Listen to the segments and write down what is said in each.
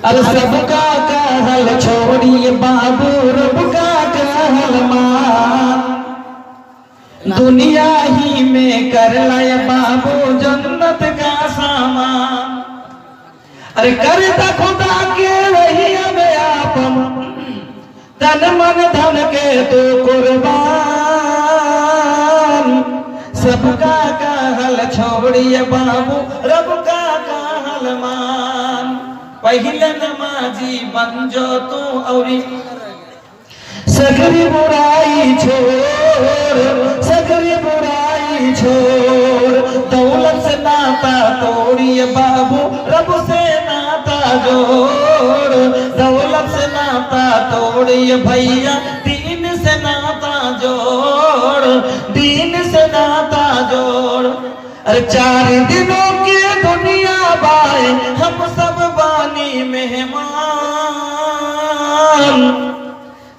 अरे सबका कहल छोड़िए बाबू रब का कहल मान, दुनिया ही में कर लाए बाबू जन्नत का सामान। अरे करता खुदा के वही हमें आपन, तन मन धन के तो कुर्बान। सबका कहल छोड़िए बाबू रब का कहल मान। पहले नमाजी बन जो तू औरी सगरी बुराई छोड़, सगरी बुराई छोड़। दौलत से नाता तोड़िए बाबू रब से नाता जोड़। दौलत से नाता तोड़िए भैया दीन से नाता जोड़, दीन से नाता जोड़। अरे 4 दिनों की दुनिया बाए हम सब बानी मेहमान।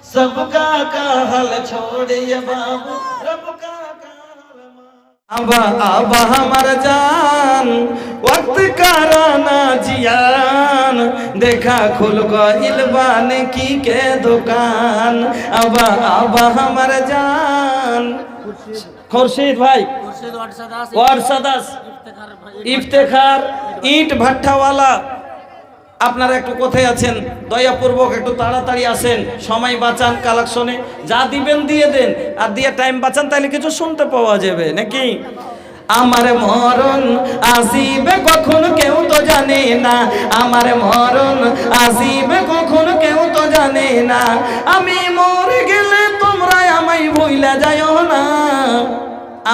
सबका कहल छोड़िए बाबू रब का कहल मान। अब हमर जान वक्त कराना जियान, देखा खुल गइल बान की के दुकान। अब हमर जान खुर्शीद भाई वार्ड सदस्य इफ्तेखार ইট ভাট্টাওয়ালা, আপনারা একটু কোথায় আছেন দয়াপূর্বক একটু তাড়াতাড়ি আসেন, সময় বাঁচান কালেকশনে, যা দিবেন দিয়ে দেন আর দিয়ে টাইম বাঁচান, তাহলে কিছু শুনতে পাওয়া যাবে নাকি। আমার মরণ আসিবে কখন কেউ তো জানে না, আমার মরণ আসিবে কখন কেউ তো জানে না। আমি মরে গেলে তোমরা আমায় ভুইলা যাইও না,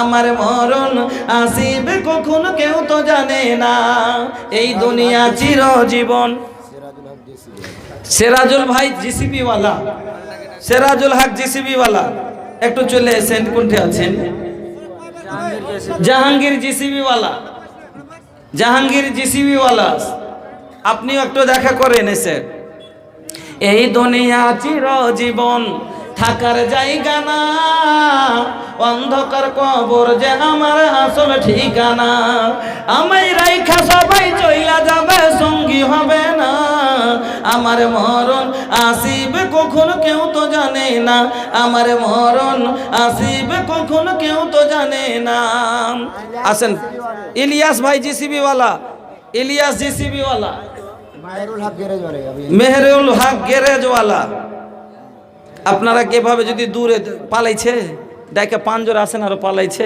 আমার মরণ আসিবে কখন কেউ তো জানে না। এই দুনিয়া চিরজীবন। সেরাজুল ভাই জিসিবি ওয়ালা, সেরাজুল হক জিসিবি ওয়ালা একটু চলে এসেন। কোনটি আছেন? জাহাঙ্গীর জিসিবি ওয়ালা, জাহাঙ্গীর জিসিবি ওয়ালা, আপনিও একটু দেখা করেন এসে। এই দুনিয়া চিরজীবন থাকার জায়গা না, অন্ধকার কবর যে আমার আসল ঠিকানা। আমায় রাইখা সবাই চইলা যাবে, সঙ্গী হবে না। আমার মরণ আসিবে কখন কেউ তো জানে না, আমার মরণ আসিবে কখন কেউ তো জানে না। আসেন ইলিয়াস ভাই জিসিবি ওয়ালা, ইলিয়াস জিসিবি ওয়ালা, মেহরুল হক গ্যারেজ ওয়ালা। আপনারা কিভাবে যদি দূরে পালাইছে ডাইকে পাঁচজন আসেন আর পালাইছে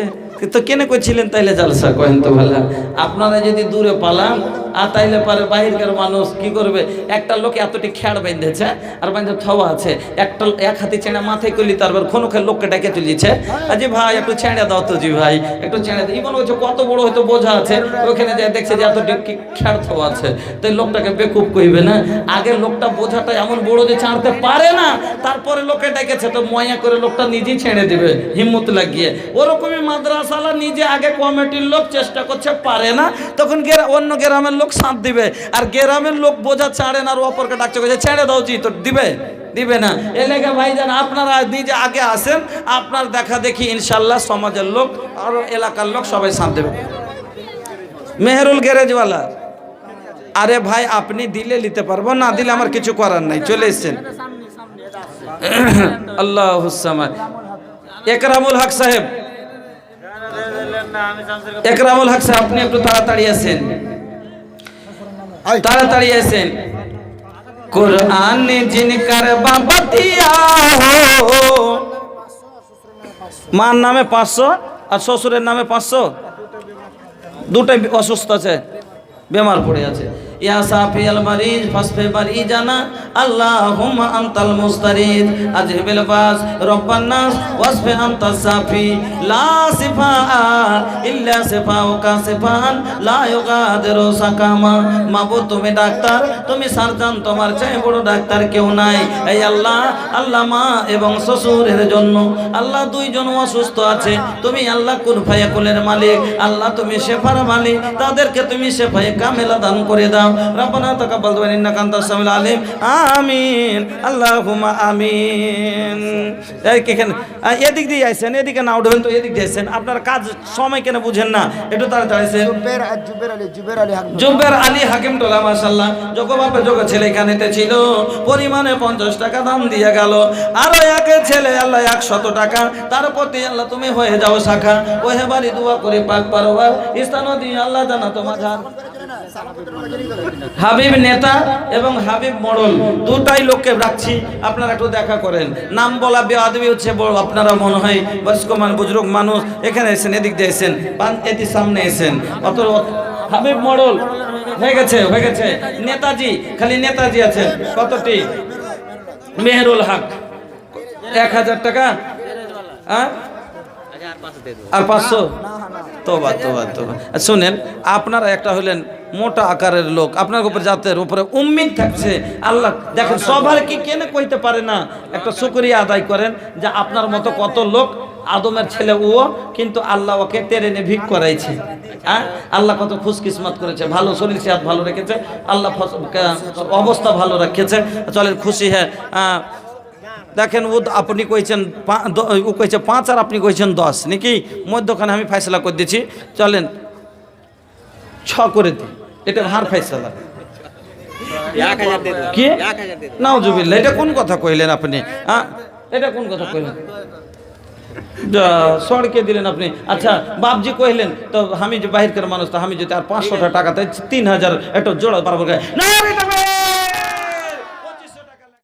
তো কেনে কইছিলেন তাইলে জালসা কহেন তো ভালো। আপনারা যদি দূরে পালান আর তাইলে পারে বাহিরকার মানুষ কি করবে, একটা লোক এতটি খেয়াড় বেঁধেছে আর বাঁধে থওয়া আছে, একটা এক হাতি ছেঁড়া মাথায় করলি, তারপর কোনো লোককে ডেকে তুলিছে, জি ভাই একটু ছেঁড়ে দাও তো, জি ভাই একটু ছেঁড়ে দাও। ইবন বলছে কত বড় হয়তো বোঝা আছে, ওখানে যে দেখছে যে এতটি খেয়াড় থওয়া আছে, তো লোকটাকে বেকুব কইবে না। আগে লোকটা বোঝাটা এমন বড় যে ছাড়তে পারে না, তারপরে লোকে ডেকেছে তো ময়া করে লোকটা নিজেই ছেড়ে দিবে হিম্মত লাগিয়ে। ওরকমই মাদ্রাসালা নিজে আগে কমিটির লোক চেষ্টা করছে, পারে না, তখন অন্য গ্রামের লোক সাথ দিবে। আর গ্রামের লোক বোঝা ছাড়ে না, আর অপরকে ডাকছে ছেড়ে দাও, জি তো দিবে দিবে না। এলাকা ভাইজান আপনারা নিজে আগে আসেন, আপনার দেখা দেখি ইনশাল্লাহ সমাজের লোক আর এলাকার লোক সবাই সাথ দেবে। মেহরুল গ্যারেজওয়ালা, আরে ভাই আপনি দিলে নিতে পারবো, না দিলে আমার কিছু করার নাই, চলে এসছেন। আল্লাহ একরামুল হক সাহেব, একরামুল হক সাহেব আপনি একটু তাড়াতাড়ি আসেন, তাড়াতাড়ি আসেন। कुरान जिनकर बाबतिया हो, मार नामे 500 और शशुरेर नामे 500, দুটাই অসুস্থ আছে, বেমার পড়ে আছে। ইয়া সাফিয়াল মারিজ ফাসফে বারি জানা আল্লাহুম্মা আনতাল মুস্তারিদ আজহিবিল বাস রব্বান নাস ওয়াসফি আনতাস সাফি লা সিফা ইল্লা সিফাউকা সিফান লা ইউগাদিরু সাকামা। মাবুদ তুমি ডাক্তার, তুমি সার্জন, তোমার চেয়ে বড় ডাক্তার কেউ নাই। এই আল্লাহ, আল্লাহ মা এবং শ্বশুরের জন্য আল্লাহ দুইজন অসুস্থ আছে, তুমি আল্লাহ কুন ফায়াকুলের মালিক, আল্লাহ তুমি শেফার মালিক, তাদেরকে তুমি শেফায়ে কামেলা দান করে দাও। দাও রব্বানা তাকাব্বাল দুআ ইন্নাকা আনতাস সামিউল আলিম আমিন আল্লাহুম্মা আমিন এখানে এদিক দিয়ে আইছেন এদিকে না উঠবেন তো এদিক দিয়ে আইছেন আপনার কাজ সময় কেন বুঝেন না একটু তাড়াতাড়ি আইছেন জুবের আলী হাকিম টোলা মাশাআল্লাহ যোগ বাপের যোগ ছেলে এখানেতে ছিল পরিমাণে 50 টাকা দাম দিয়ে গেল আরো একের ছেলে আল্লাহ 100 টাকা তার প্রতি আল্লাহ তুমি হয়ে যাও শাখা ওহে বাড়ি দোয়া করে পাক পারবার স্থান দিয়ে আল্লাহ জান্নাত মাঝার হাবিব নেতা এবং হাবিব মডল দুটাই লোককে রাখছি আপনারা একটু দেখা করেন নাম বলা বেয়াদবি হচ্ছে বড় আপনারা মনে হয় বয়স্ক মানুষ বুজুর্গ মানুষ এখানে এসেন এদিক দিয়ে এসেন এটি সামনে এসেন অত হাবিব মডল হয়ে গেছে নেতাজি খালি নেতাজি আছেন কতটি মেহেরুল হক 1000 টাকা আর 500 তোবা শুনেন আপনারা একটা হলেন মোটা আকারের লোক আপনার উপর জাতের উপরে উম্মিদ থাকছে আল্লাহ দেখেন সবার কি কেনে কইতে পারে না একটা শুকরিয়া আদায় করেন যে আপনার মতো কত লোক আদমের ছেলে ও কিন্তু আল্লাহ ওকে টেনে ভিক করাইছে আল্লাহ কত খুশকিসমত করেছে ভালো শরীর সেহাত ভালো রেখেছে আল্লাহ অবস্থা ভালো রেখেছে চলেন খুশি হ্যাঁ দেখেন ও আপনি কইছেন ও কইছে 5 আর আপনি কইছেন 10 নাকি মধ্যখানে আমি ফয়সালা করে দিয়েছি চলেন 6 করে দিই এটা হার ফয়সালা কি নাউজুবিল্লাহ এটা কোন কথা কইলেন আপনি এটা কোন কথা কইলেন সড়কে দিলেন আপনি আচ্ছা বাপজি কইলেন তো আমি যে বাহিরকার মানুষ তো আমি যদি আর 500 টাকা 3000 একটা জোড়া পারবো না